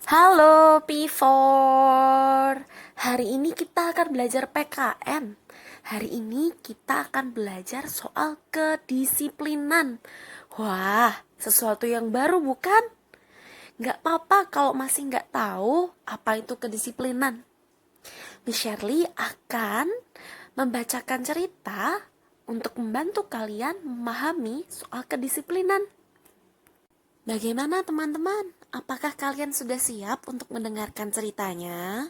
Halo P4. Hari ini kita akan belajar PKN. Hari ini kita akan belajar soal kedisiplinan. Wah, sesuatu yang baru bukan? Gak apa-apa kalau masih gak tahu apa itu kedisiplinan. Miss Shirley akan membacakan cerita untuk membantu kalian memahami soal kedisiplinan. Bagaimana teman-teman? Apakah kalian sudah siap untuk mendengarkan ceritanya?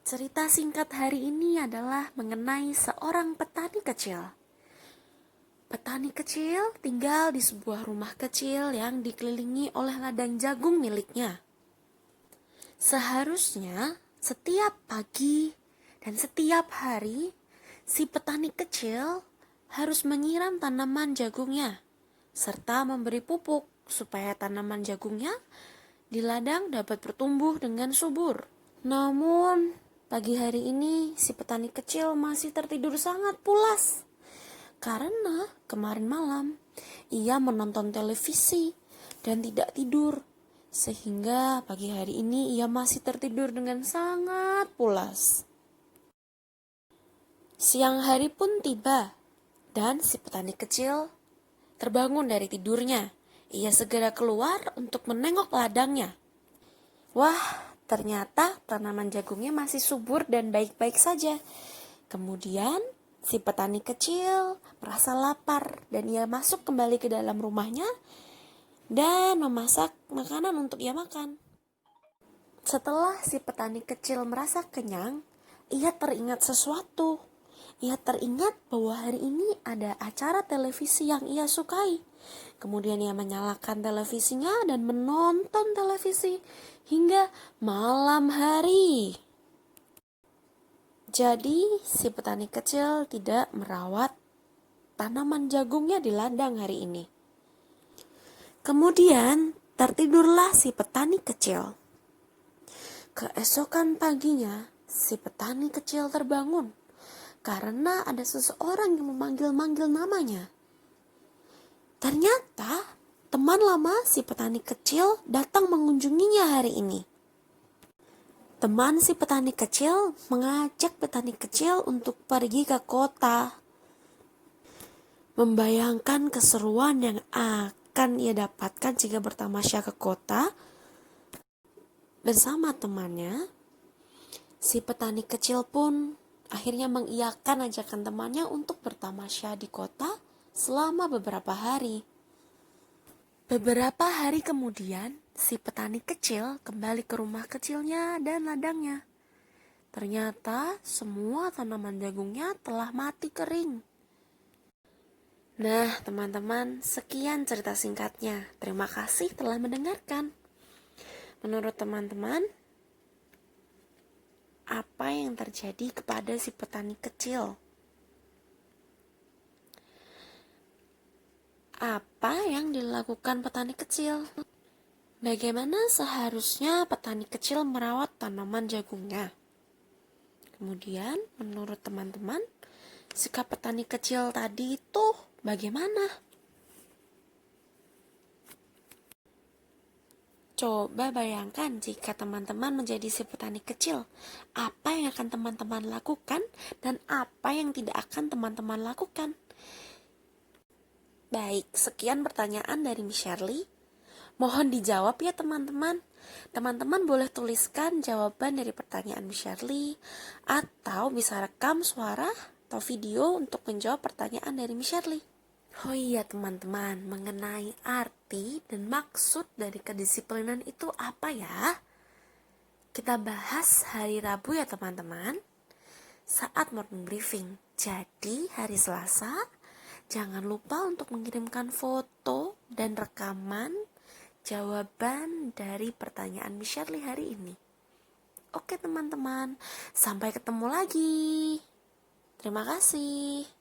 Cerita singkat hari ini adalah mengenai seorang petani kecil. Petani kecil tinggal di sebuah rumah kecil yang dikelilingi oleh ladang jagung miliknya. Seharusnya setiap pagi dan setiap hari, si petani kecil harus menyiram tanaman jagungnya serta memberi pupuk supaya tanaman jagungnya di ladang dapat bertumbuh dengan subur. Namun, pagi hari ini si petani kecil masih tertidur sangat pulas. Karena kemarin malam ia menonton televisi dan tidak tidur. Sehingga pagi hari ini ia masih tertidur dengan sangat pulas. Siang hari pun tiba dan si petani kecil terbangun dari tidurnya. Ia segera keluar untuk menengok ladangnya. Wah, ternyata tanaman jagungnya masih subur dan baik-baik saja. Kemudian, si petani kecil merasa lapar dan ia masuk kembali ke dalam rumahnya dan memasak makanan untuk ia makan. Setelah si petani kecil merasa kenyang, ia teringat sesuatu. Ia teringat bahwa hari ini ada acara televisi yang ia sukai. Kemudian ia menyalakan televisinya dan menonton televisi hingga malam hari. Jadi si petani kecil tidak merawat tanaman jagungnya di ladang hari ini. Kemudian tertidurlah si petani kecil. Keesokan paginya si petani kecil terbangun karena ada seseorang yang memanggil-manggil namanya. Ternyata teman lama si petani kecil datang mengunjunginya hari ini. Teman si petani kecil mengajak petani kecil untuk pergi ke kota. Membayangkan keseruan yang akan ia dapatkan jika bertamasya ke kota bersama temannya, si petani kecil pun akhirnya mengiyakan ajakan temannya untuk bertamasya di kota selama beberapa hari. Beberapa hari kemudian, si petani kecil kembali ke rumah kecilnya dan ladangnya. Ternyata semua tanaman jagungnya telah mati kering. Nah, teman-teman, sekian cerita singkatnya. Terima kasih telah mendengarkan. Menurut teman-teman, apa yang terjadi kepada si petani kecil? Apa yang dilakukan petani kecil? Bagaimana seharusnya petani kecil merawat tanaman jagungnya? Kemudian, menurut teman-teman, sikap petani kecil tadi itu bagaimana? Coba bayangkan jika teman-teman menjadi si petani kecil, apa yang akan teman-teman lakukan dan apa yang tidak akan teman-teman lakukan? Baik, sekian pertanyaan dari Miss Shirley. Mohon dijawab ya teman-teman. Teman-teman boleh tuliskan jawaban dari pertanyaan Miss Shirley atau bisa rekam suara atau video untuk menjawab pertanyaan dari Miss Shirley. Oh iya teman-teman, mengenai arti dan maksud dari kedisiplinan itu apa ya? Kita bahas hari Rabu ya teman-teman, saat morning briefing. Jadi hari Selasa, jangan lupa untuk mengirimkan foto dan rekaman jawaban dari pertanyaan Miss Shirley hari ini. Oke teman-teman, sampai ketemu lagi. Terima kasih.